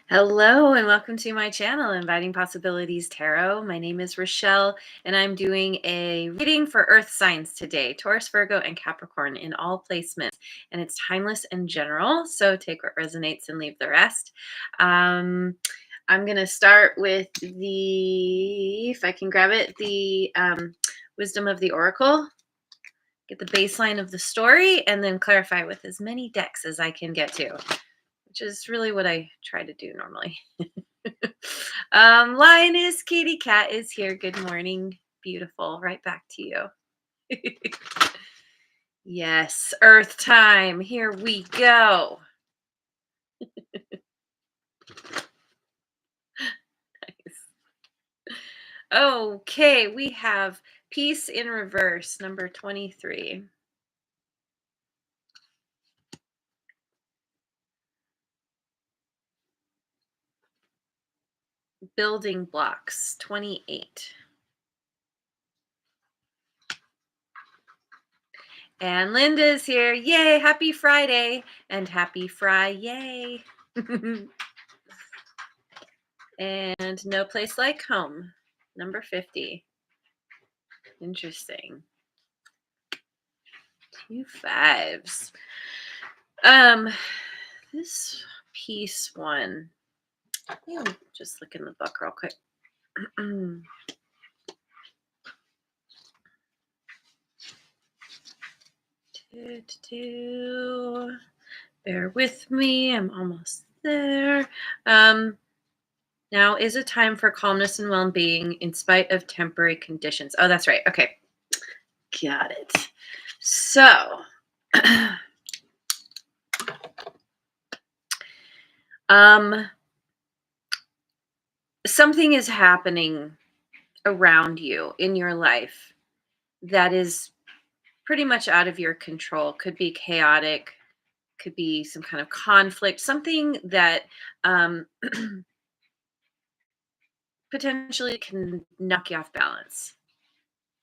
Hello and welcome to my channel, Inviting Possibilities Tarot. My name is Rochelle and I'm doing a reading for Earth signs today, Taurus, Virgo, and Capricorn in all placements. And it's timeless and general, so take what resonates and leave the rest. I'm going to start with if I can grab it, the Wisdom of the Oracle. Get the baseline of the story and then clarify with as many decks as I can get to, which is really what I try to do normally. Lioness Kitty Cat is here. Good morning, beautiful. Right back to you. Yes, Earth time. Here we go. Nice. Okay, we have Peace in Reverse, number 23. Building Blocks, 28. And Linda's here. Yay, happy Friday. And happy Friday. And No Place Like Home, number 50. Interesting. 2 5s. This piece one. Let me just look in the book real quick. Bear with me. I'm almost there. Now is a time for calmness and well-being in spite of temporary conditions. Oh, that's right. Okay. Got it. So, something is happening around you in your life that is pretty much out of your control. Could be chaotic, could be some kind of conflict, something that potentially can knock you off balance,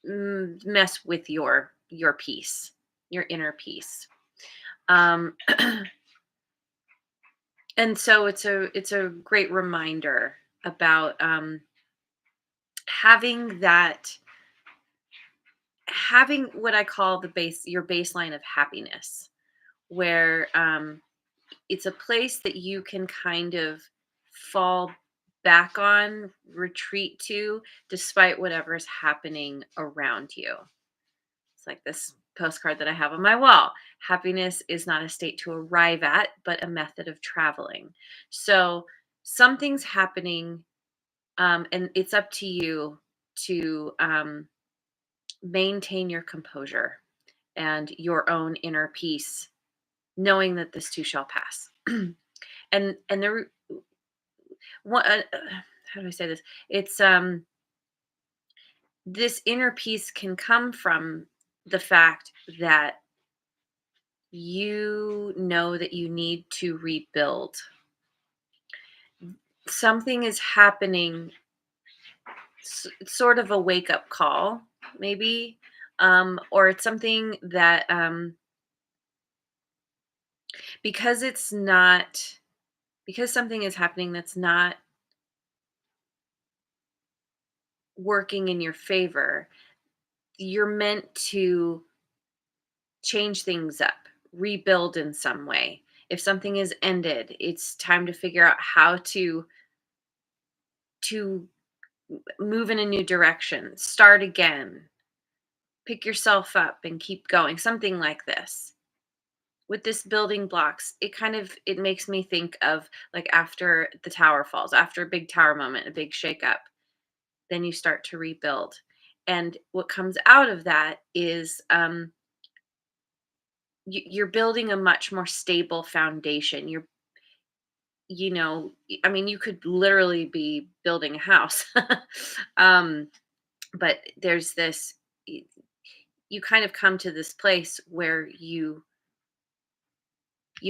mess with your peace, your inner peace. And so it's a great reminder about having what I call your baseline of happiness, where it's a place that you can kind of fall back on, retreat to, despite whatever's happening around you. It's like this postcard that I have on my wall. Happiness is not a state to arrive at, but a method of traveling. So something's happening, and it's up to you to maintain your composure and your own inner peace, knowing that this too shall pass. and there, what? How do I say this? It's this inner peace can come from the fact that you know that you need to rebuild. Something is happening, sort of a wake up call, maybe, or it's something that because something is happening that's not working in your favor, you're meant to change things up, rebuild in some way. If something is ended, it's time to figure out how to move in a new direction, start again, pick yourself up and keep going, something like this. With this building blocks, it makes me think of like after the tower falls, after a big tower moment, a big shakeup, then you start to rebuild. And what comes out of that is you're building a much more stable foundation. I mean, you could literally be building a house. But there's this, you kind of come to this place where you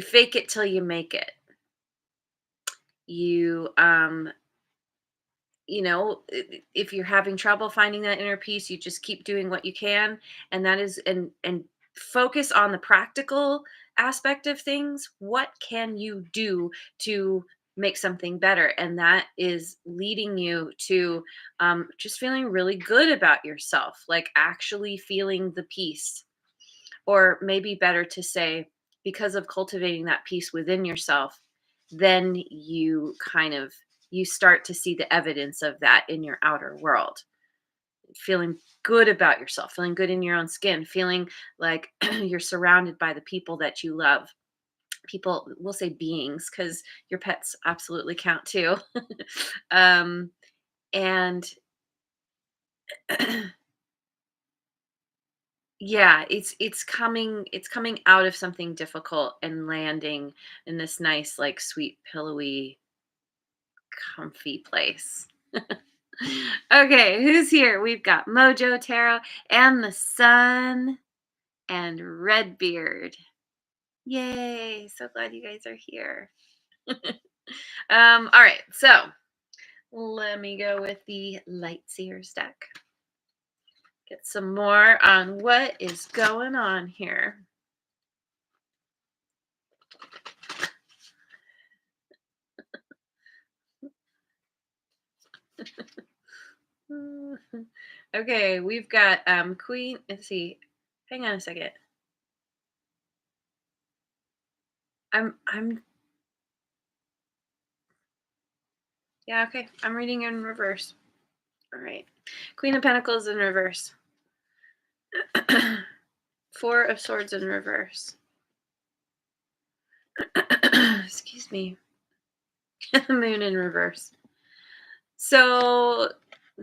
fake it till you make it. If you're having trouble finding that inner peace, you just keep doing what you can, and that is and focus on the practical aspect of things. What can you do to make something better. And that is leading you to just feeling really good about yourself, like actually feeling the peace. Or maybe better to say, because of cultivating that peace within yourself, then you kind of you start to see the evidence of that in your outer world. Feeling good about yourself, feeling good in your own skin, feeling like you're surrounded by the people that you love. People, will say beings, because your pets absolutely count too. um, and yeah, it's coming out of something difficult and landing in this nice, like, sweet, pillowy, comfy place. Okay, who's here? We've got Mojo Tarot and the Sun and Redbeard. Yay! So glad you guys are here. All right, so let me go with the Light Seers deck. Get some more on what is going on here. Okay, we've got Queen. Let's see. Hang on a second. I'm yeah, okay. I'm reading in reverse. All right. Queen of Pentacles in reverse. Four of Swords in reverse. Excuse me. Moon in reverse. So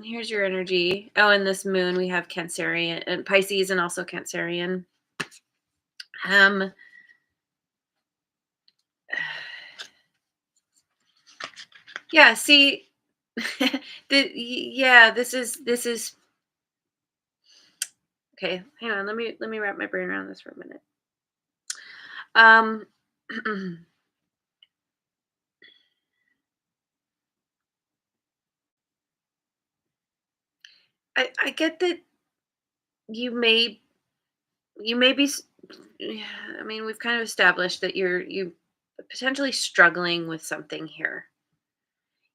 here's your energy. Oh, and this moon we have Cancerian and Pisces and also Cancerian. Um yeah, see this is okay. Hang on, let me wrap my brain around this for a minute. Um I get that you may you may be yeah, I mean, we've kind of established that you potentially struggling with something here.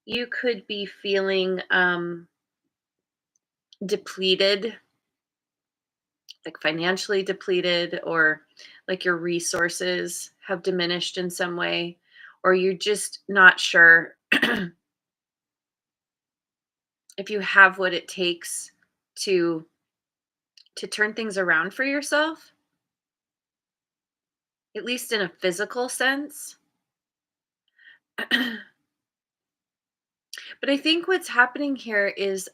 You could be feeling depleted, like financially depleted, or like your resources have diminished in some way, or you're just not sure if you have what it takes to turn things around for yourself, at least in a physical sense. But I think what's happening here is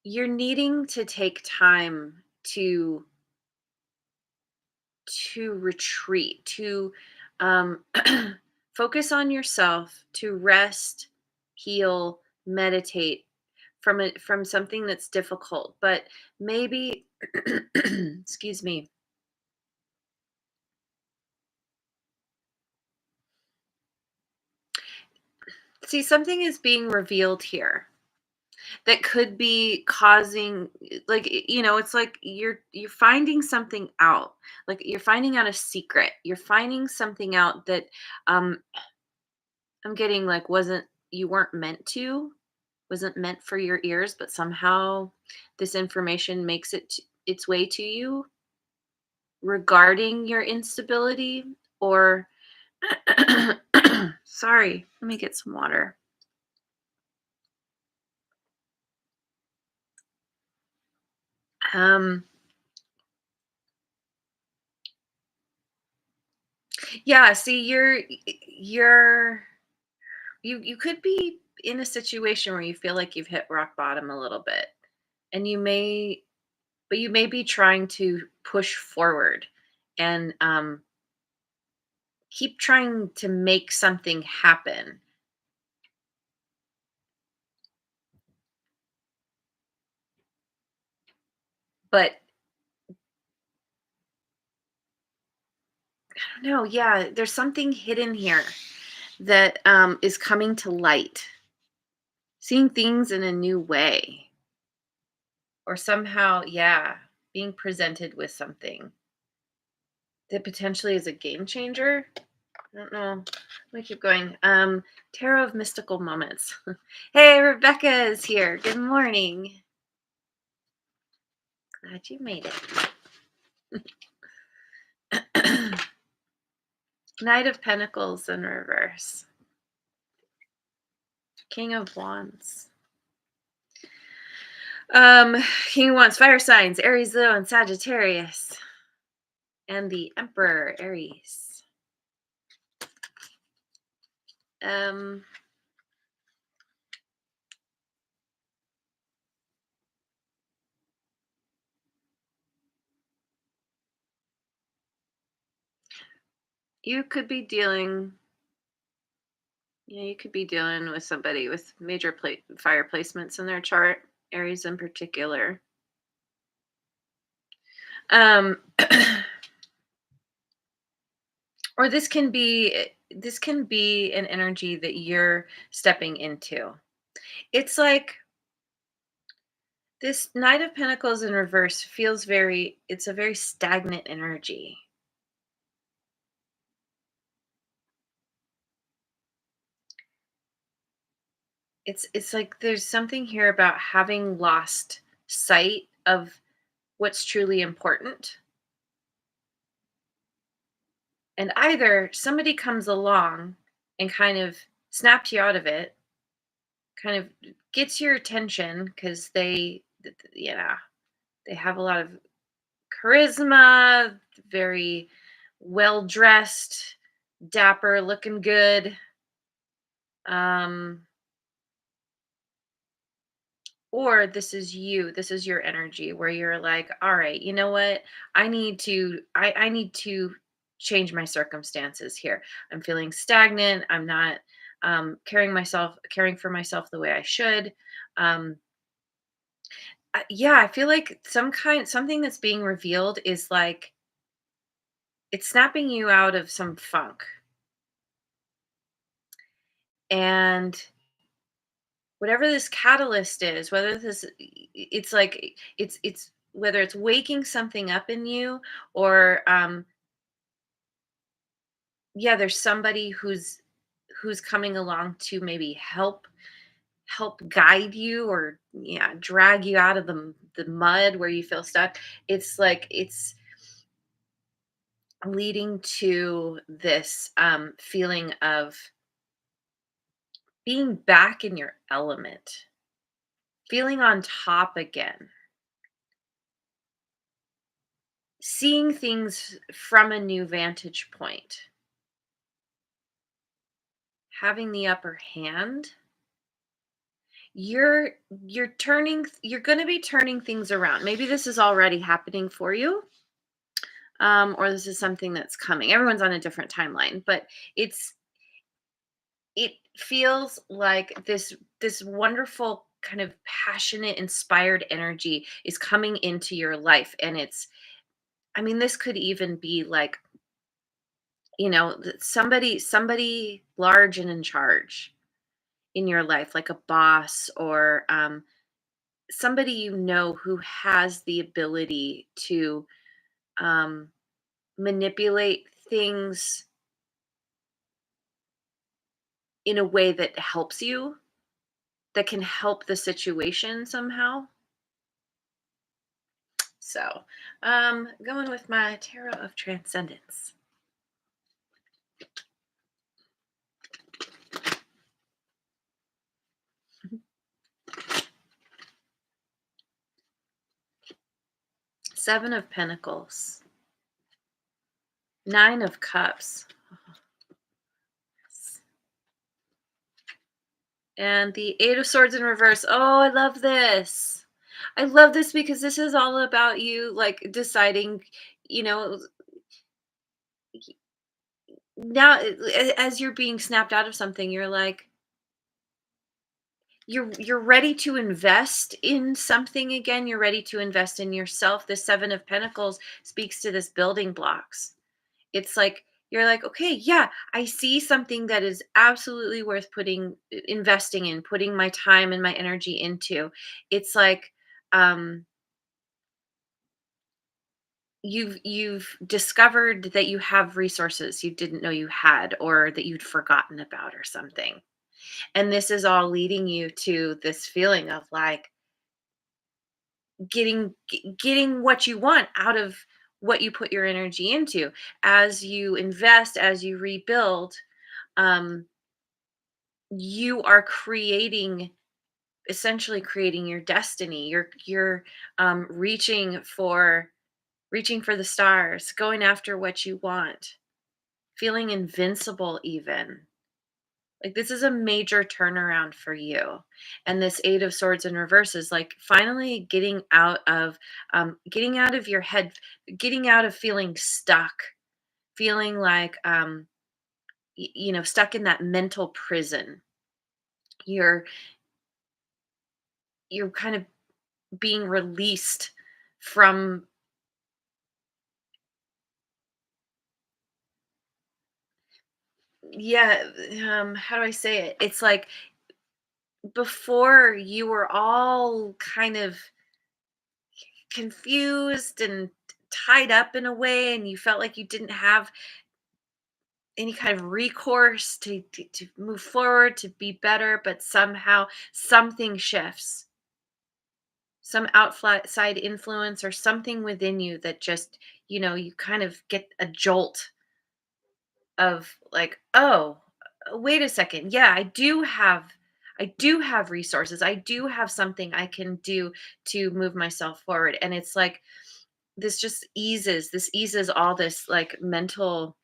you're needing to take time to retreat, to focus on yourself, to rest, heal, meditate from something that's difficult. But maybe, excuse me. See, something is being revealed here that could be causing, like, it's like you're finding something out, like you're finding out a secret, you're finding something out that um I'm getting, like, wasn't you weren't meant to, wasn't meant for your ears, but somehow this information makes its way to you regarding your instability. Or sorry, let me get some water. um yeah, see, you're you could be in a situation where you feel like you've hit rock bottom a little bit, and you may be trying to push forward and keep trying to make something happen. But I don't know, yeah, there's something hidden here that is coming to light, seeing things in a new way, or somehow, yeah, being presented with something that potentially is a game changer. I don't know. Let me keep going. Tarot of Mystical Moments. Hey, Rebecca is here. Good morning. Glad you made it. Knight of Pentacles in reverse. King of Wands. King of Wands, fire signs, Aries, Leo, and Sagittarius. And the Emperor, Aries. You could be dealing, you could be dealing with somebody with major fire placements in their chart, Aries in particular. Or this can be an energy that you're stepping into. It's like this Knight of Pentacles in reverse feels it's a very stagnant energy. It's like there's something here about having lost sight of what's truly important. And either somebody comes along and kind of snaps you out of it, kind of gets your attention because they have a lot of charisma, very well dressed, dapper, looking good. Um, or this is your energy where you're like, all right, you know what? I need to change my circumstances here. I'm feeling stagnant. I'm not caring for myself the way I should. Um, yeah, I feel like something that's being revealed is like it's snapping you out of some funk. And whatever this catalyst is, whether this it's like it's whether it's waking something up in you, or yeah, there's somebody who's coming along to maybe help guide you, or yeah, drag you out of the mud where you feel stuck. It's like it's leading to this feeling of being back in your element, feeling on top again, seeing things from a new vantage point, having the upper hand. You're you're going to be turning things around. Maybe this is already happening for you, or this is something that's coming. Everyone's on a different timeline, but it's it feels like this wonderful kind of passionate, inspired energy is coming into your life. And I mean, this could even be like, somebody large and in charge in your life, like a boss, or somebody who has the ability to um, manipulate things in a way that helps you, that can help the situation somehow. So, going with my Tarot of Transcendence. Seven of Pentacles. Nine of Cups. And the Eight of Swords in reverse. Oh, I love this. I love this because this is all about you, like, deciding, you know, now as you're being snapped out of something, you're like, you're ready to invest in something again. You're ready to invest in yourself. The Seven of Pentacles speaks to this building blocks. It's like you're like, okay, yeah, I see something that is absolutely worth investing in, putting my time and my energy into. It's like, um you've discovered that you have resources you didn't know you had, or that you'd forgotten about or something. And this is all leading you to this feeling of like getting what you want out of what you put your energy into. As you invest, as you rebuild, um you are creating, essentially creating your destiny. You're reaching for the stars, going after what you want, feeling invincible even. Like, this is a major turnaround for you. And this Eight of Swords in reverse is like finally getting out of your head, getting out of feeling stuck, feeling like stuck in that mental prison. You're you're kind of being released from, yeah, how do I say it? It's like before you were all kind of confused and tied up in a way, and you felt like you didn't have any kind of recourse to move forward, to be better, but somehow something shifts, some outside influence or something within you that just, you kind of get a jolt of like, oh, wait a second. Yeah, I do have resources. I do have something I can do to move myself forward. And it's like this eases all this like mental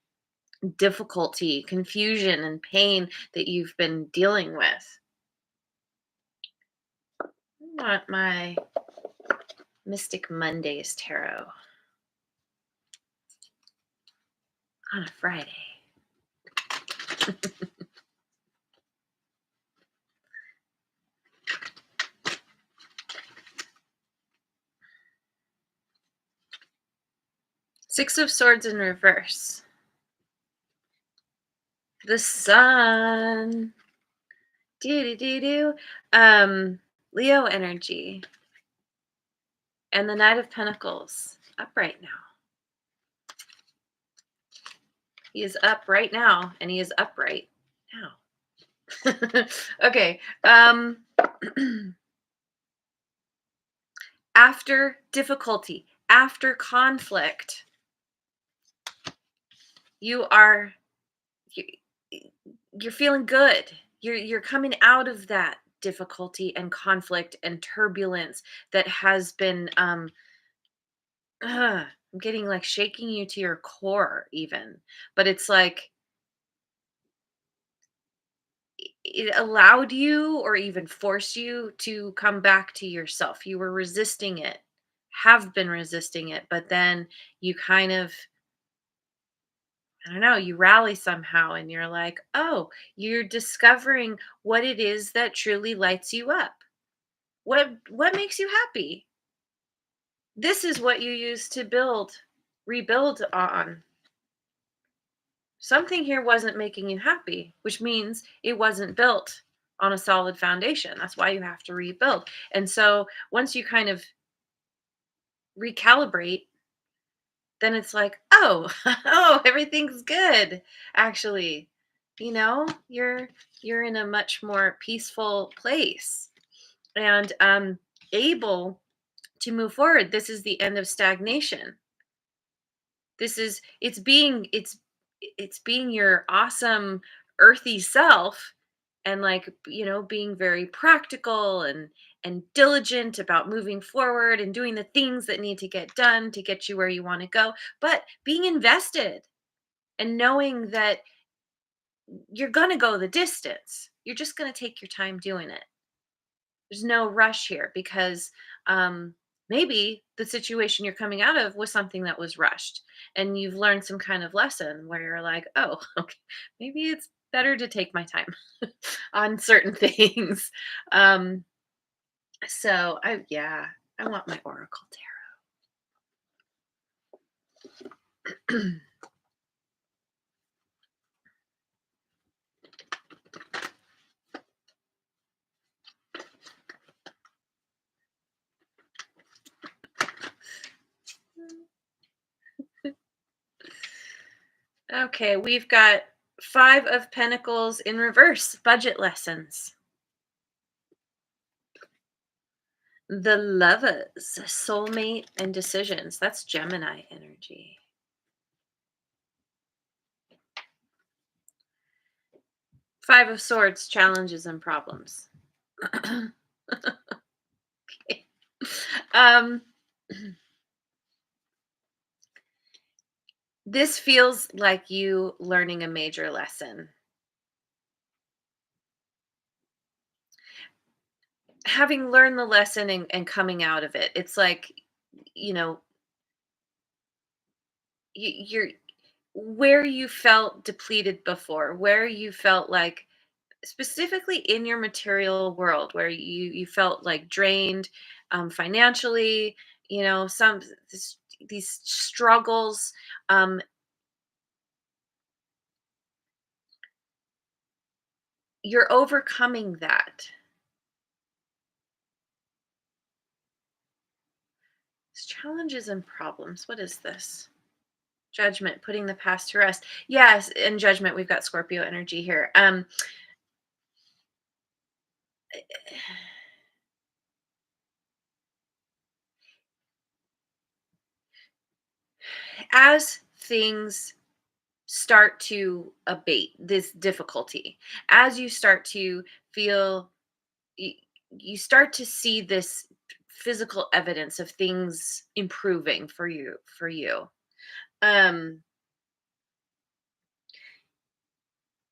difficulty, confusion, and pain that you've been dealing with. Not my Mystic Mondays tarot on a Friday. Six of Swords in reverse. The Sun. Do do do do. Leo energy. And the Knight of Pentacles. Upright now. He is up right now, and he is upright now. Okay. After difficulty, after conflict, you are you- you're feeling good. You're coming out of that difficulty and conflict and turbulence that has been I'm getting like shaking you to your core even. But it's like it allowed you or even forced you to come back to yourself. You were resisting it, have been resisting it, but then you kind of, I don't know, you rally somehow and you're like, oh, you're discovering what it is that truly lights you up. What makes you happy? This is what you use to rebuild on. Something here wasn't making you happy, which means it wasn't built on a solid foundation. That's why you have to rebuild. And so once you kind of recalibrate, then it's like, oh, oh, everything's good. Actually, you're in a much more peaceful place and able to move forward. This is the end of stagnation. This is it's being your awesome earthy self, and like, being very practical and diligent about moving forward and doing the things that need to get done to get you where you want to go, but being invested and knowing that you're going to go the distance. You're just going to take your time doing it. There's no rush here because maybe the situation you're coming out of was something that was rushed, and you've learned some kind of lesson where you're like, oh, okay, maybe it's better to take my time on certain things. Um, so yeah, I want my Oracle tarot. Okay, we've got Five of Pentacles in reverse, budget lessons. The Lovers, soulmate and decisions. That's Gemini energy. Five of Swords, challenges and problems. Okay. um, this feels like you learning a major lesson. Having learned the lesson and coming out of it, it's like, you know, you're where you felt depleted before, where you felt like specifically in your material world where you felt like drained financially, some these struggles, um you're overcoming that. It's challenges and problems. What is this? Judgment, putting the past to rest. Yes, in Judgment we've got Scorpio energy here. As things start to abate, this difficulty, as you start to feel, you, you start to see this physical evidence of things improving for you. um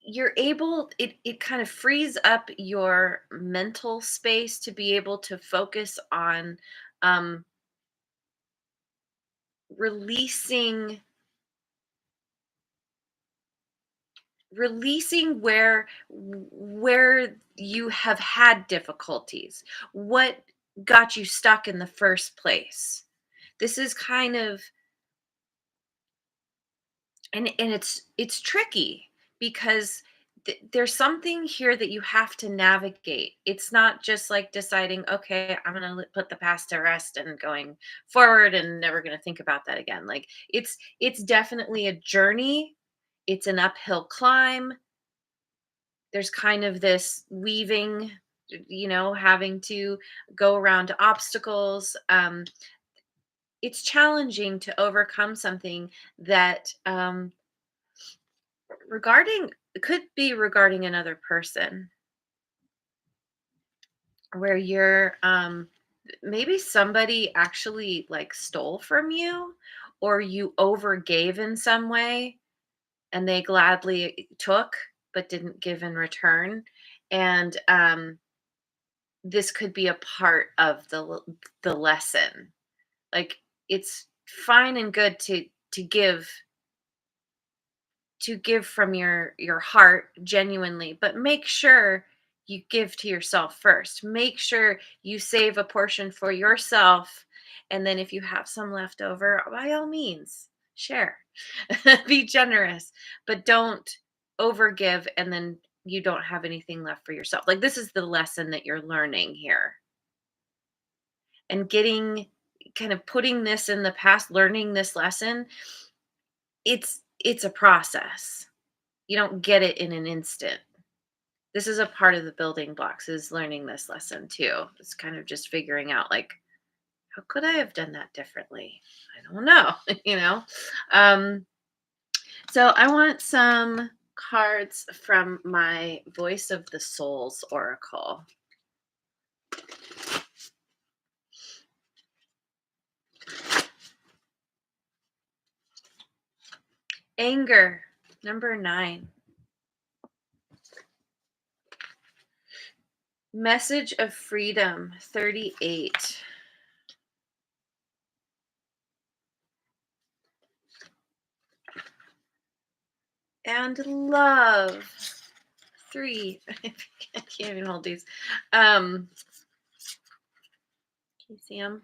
you're able, it kind of frees up your mental space to be able to focus on um releasing releasing where you have had difficulties, what got you stuck in the first place. This is kind of, and it's tricky because there's something here that you have to navigate. It's not just like deciding, okay, I'm going to put the past to rest and going forward and never going to think about that again. Like it's definitely a journey. It's an uphill climb. There's kind of this weaving, having to go around obstacles. It's challenging to overcome something that, regarding could be regarding another person, where you're, maybe somebody actually like stole from you, or you overgave in some way and they gladly took but didn't give in return. And this could be a part of the lesson. Like, it's fine and good to give from your heart genuinely, but make sure you give to yourself first. Make sure you save a portion for yourself, and then if you have some left over, by all means share. Be generous, but don't overgive and then you don't have anything left for yourself. Like, this is the lesson that you're learning here, and getting, kind of putting this in the past, learning this lesson. It's a process. You don't get it in an instant. This is a part of the building blocks, is learning this lesson too. It's kind of just figuring out, like, how could I have done that differently? I don't know, you know. Um so I want some cards from my Voice of the Souls oracle. Anger, number 9. Message of freedom, 38. And love, 3. I can't even hold these. Can you see them?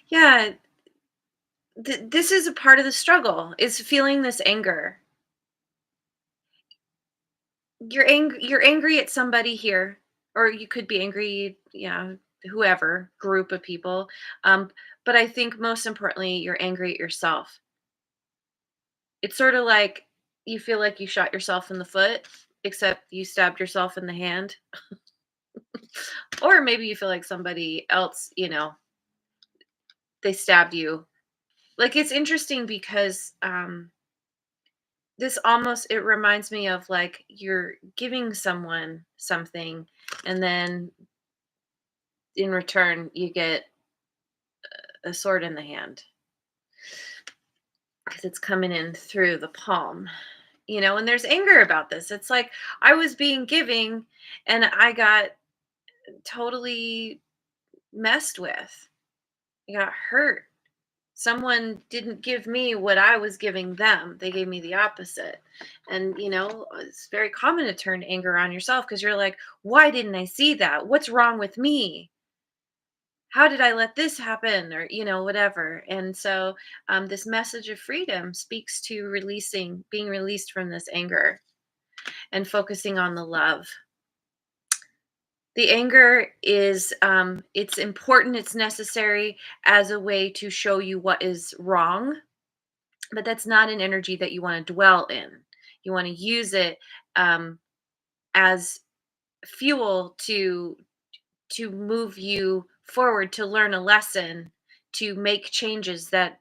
Yeah, this is a part of the struggle, is feeling this anger. you're angry at somebody here, or you could be angry, yeah, whoever group of people. Um, but I think most importantly, you're angry at yourself. It's sort of like you feel like you shot yourself in the foot, except you stabbed yourself in the hand. Or maybe you feel like somebody else, they stabbed you. Like it's interesting because this almost it reminds me of like you're giving someone something, and then in return you get a sword in the hand because it's coming in through the palm. And there's anger about this. It's like I was being giving and I got totally messed with. I got hurt. Someone didn't give me what I was giving them. They gave me the opposite. And, it's very common to turn anger on yourself because you're like, why didn't I see that? What's wrong with me? How did I let this happen? Or, whatever. And so this message of freedom speaks to being released from this anger and focusing on the love. The anger is it's important, it's necessary as a way to show you what is wrong, but that's not an energy that you want to dwell in. You want to use it um, as fuel to move you forward, to learn a lesson, to make changes that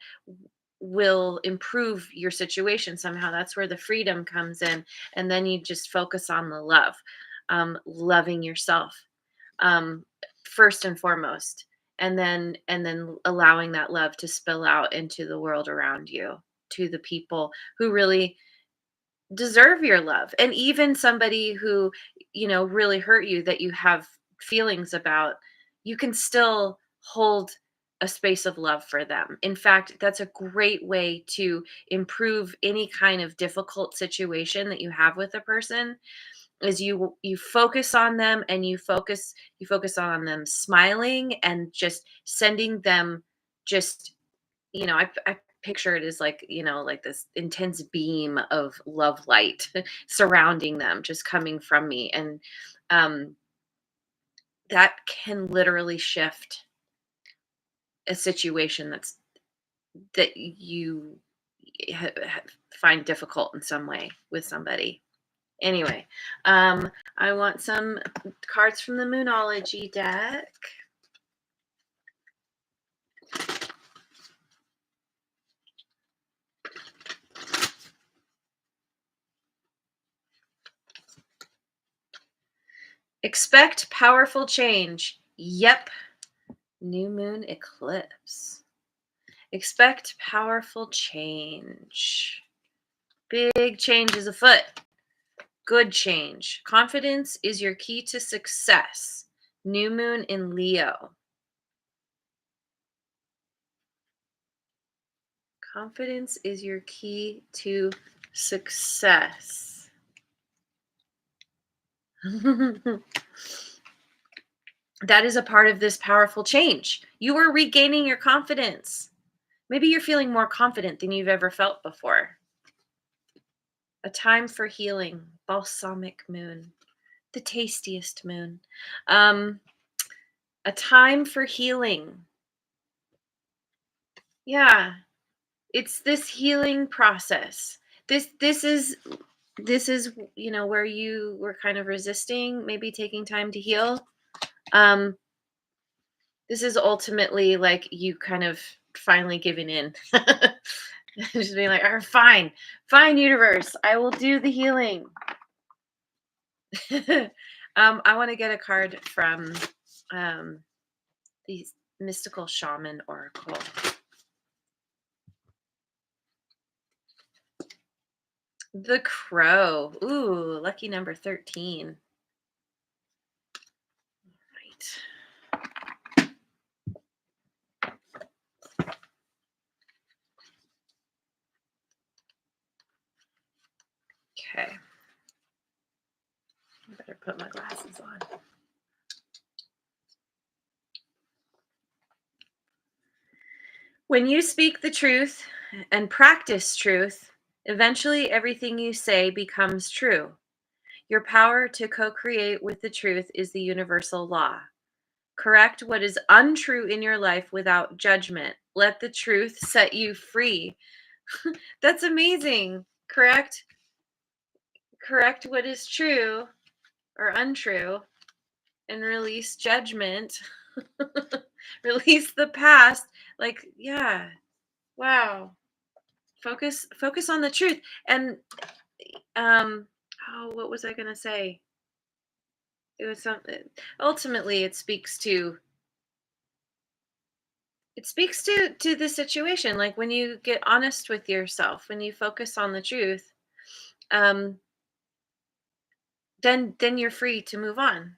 will improve your situation somehow. That's where the freedom comes in, and then you just focus on the love, loving yourself um, first and foremost, and then allowing that love to spill out into the world around you, to the people who really deserve your love, and even somebody who really hurt you that you have feelings about. You can still hold a space of love for them. In fact, that's a great way to improve any kind of difficult situation that you have with a person, is you focus on them, and you focus on them smiling and just sending them just I picture it as like like this intense beam of love light surrounding them, just coming from me. And um that can literally shift a situation that you find difficult in some way with somebody. Anyway, I want some cards from the Moonology deck. Expect powerful change. Yep. New moon eclipse. Expect powerful change. Big change is afoot. Good change. Confidence is your key to success. New moon in Leo. Confidence is your key to success. That is a part of this powerful change. You are regaining your confidence. Maybe you're feeling more confident than you've ever felt before. A time for healing. Balsamic moon. The tastiest moon. A time for healing. Yeah, it's this healing process. This is where you were kind of resisting, maybe taking time to heal. Um, this is ultimately like you kind of finally giving in. Just being like, fine, fine, universe, I will do the healing. I want to get a card from the Mystical Shaman Oracle. The Crow. Ooh, lucky number 13. Right. Okay. I better put my glasses on. When you speak the truth and practice truth, eventually everything you say becomes true. Your power to co-create with the truth is the universal law. Correct what is untrue in your life without judgment. Let the truth set you free. That's amazing. Correct what is true or untrue and release judgment. Release the past. Like, yeah. Wow. Focus on the truth. And oh, what was I going to say? It was something. Ultimately, it speaks to the situation. Like when you get honest with yourself, when you focus on the truth, um then you're free to move on.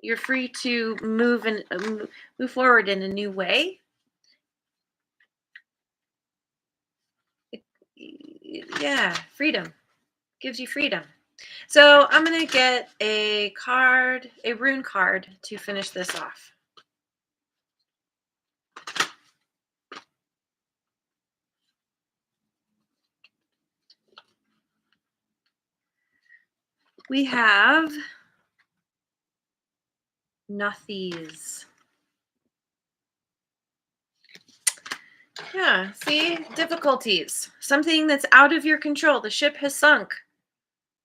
You're free to move forward in a new way. It, yeah, freedom gives you freedom. So I'm gonna get a rune card to finish this off. We have Nothies. Yeah, see? Difficulties. Something that's out of your control. The ship has sunk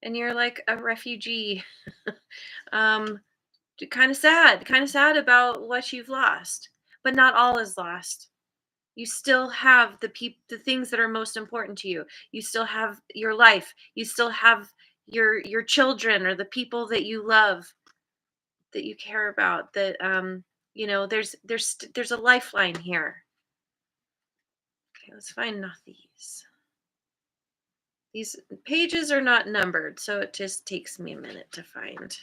and you're like a refugee. um kind of sad about what you've lost. But not all is lost. You still have the things that are most important to you. You still have your life. You still have your children or the people that you love, that you care about, that there's a lifeline here. Okay, let's find Nothies. These pages are not numbered, so it just takes me a minute to find.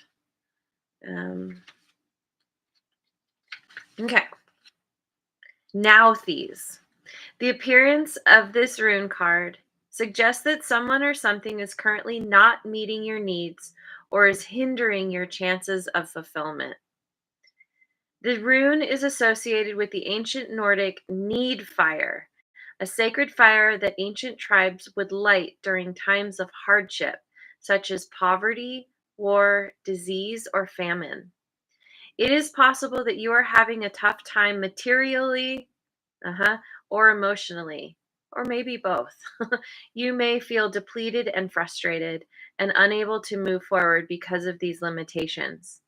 Okay. Nowthies. The appearance of this rune card suggests that someone or something is currently not meeting your needs or is hindering your chances of fulfillment. The rune is associated with the ancient Nordic need fire, a sacred fire that ancient tribes would light during times of hardship, such as poverty, war, disease, or famine. It is possible that you are having a tough time materially, or emotionally, or maybe both. You may feel depleted and frustrated and unable to move forward because of these limitations.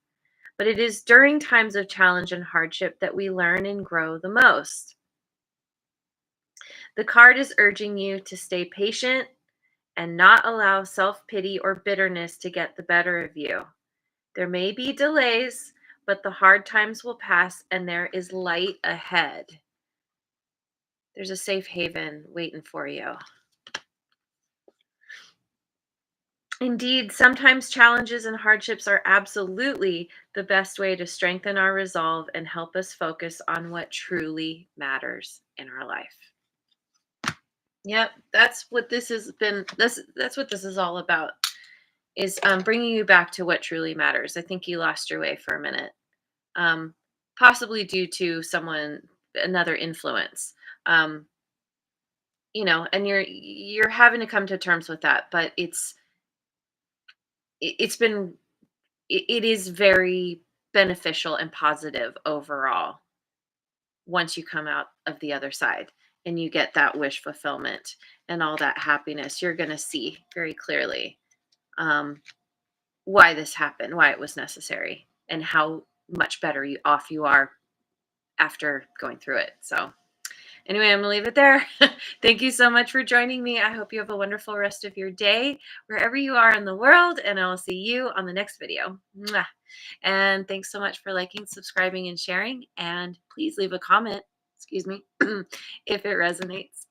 But it is during times of challenge and hardship that we learn and grow the most. The card is urging you to stay patient and not allow self pity or bitterness to get the better of you. There may be delays, but the hard times will pass and there is light ahead. There's a safe haven waiting for you. Indeed, sometimes challenges and hardships are absolutely the best way to strengthen our resolve and help us focus on what truly matters in our life. Yep, that's what this has been. That's what this is all about. Is bringing you back to what truly matters. I think you lost your way for a minute, um, possibly due to another influence. Um, and you're having to come to terms with that. But it's been it is very beneficial and positive overall once you come out of the other side and you get that wish fulfillment and all that happiness. You're going to see very clearly why this happened, why it was necessary, and how much better off you are after going through it. So anyway, I'm going to leave it there. Thank you so much for joining me. I hope you have a wonderful rest of your day, wherever you are in the world, and I'll see you on the next video. Mwah. And thanks so much for liking, subscribing, and sharing. And please leave a comment, excuse me, if it resonates.